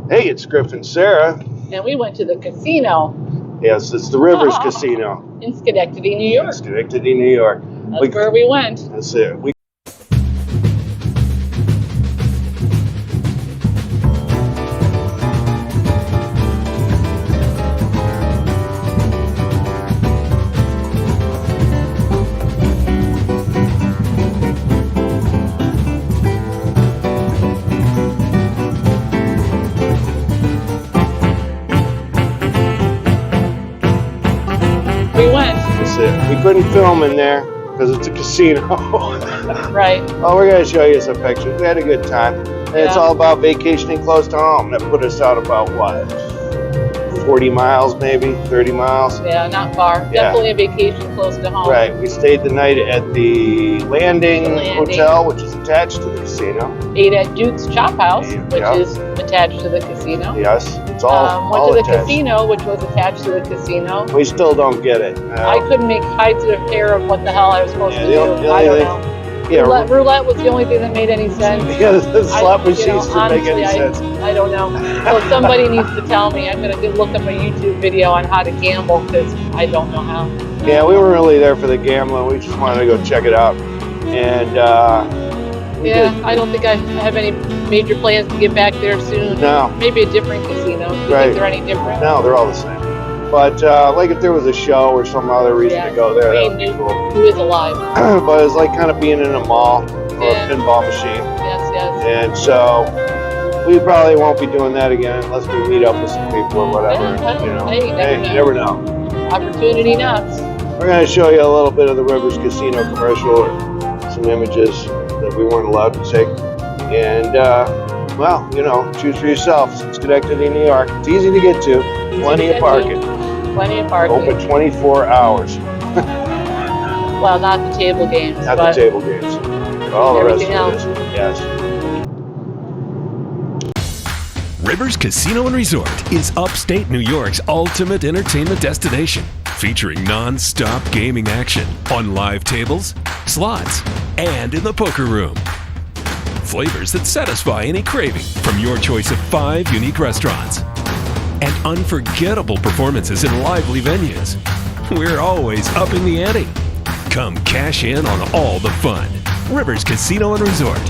Hey, it's Griff and Sarah. And we went to the casino. Yes, it's the Rivers Casino. In Schenectady, New York. Schenectady, New York. That's where we went. That's it. We went. That's it. We couldn't film in there because it's a casino. Right. Well, we're going to show you some pictures. We had a good time. And it's all about vacationing close to home. That put us out about, what, 40 miles maybe, 30 miles? Yeah, not far. Yeah. Definitely a vacation close to home. Right. We stayed the night at the Landing Hotel, which is attached to the casino. Ate at Duke's Chop House, which Yeah. is attached to the casino. Yes, it's all Went to the attached. casino, which was attached to the casino. We still don't get it. I couldn't make heads or hair of what the hell I was supposed to do. the I only don't thing- know. Yeah, Roulette was the only thing that made any sense. yeah, the slot machines didn't make any honestly, sense. I don't know. So somebody needs to tell me. I'm going to look up a YouTube video on how to gamble because I don't know how. Yeah, we weren't really there for the gambling. We just wanted to go check it out. And we did. I don't think I have any major plans to get back there soon. No. Maybe a different casino. Do you Right. think they're any different? No, they're all the same. But like if there was a show or some other reason to go there, that would be cool. Who is alive? But it's like kind of being in a mall or a pinball machine. Yes. And so we probably won't be doing that again unless we meet up with some people or whatever. Yeah, You know, hey, you never know. Opportunity knocks. We're going to show you a little bit of the Rivers Casino commercial or some images that we weren't allowed to take. And, well, you know, choose for yourself. It's Schenectady, New York. It's easy to get to. Plenty of parking. Plenty of parking. Open 24 hours. Well, not the table games. Not but the table games. All the rest everything of else. it is. Yes. Rivers Casino and Resort is upstate New York's ultimate entertainment destination, featuring non-stop gaming action on live tables, slots, and in the poker room. Flavors that satisfy any craving from your choice of 5 unique restaurants. And unforgettable performances in lively venues. We're always upping the ante. Come cash in on all the fun. Rivers Casino and Resort.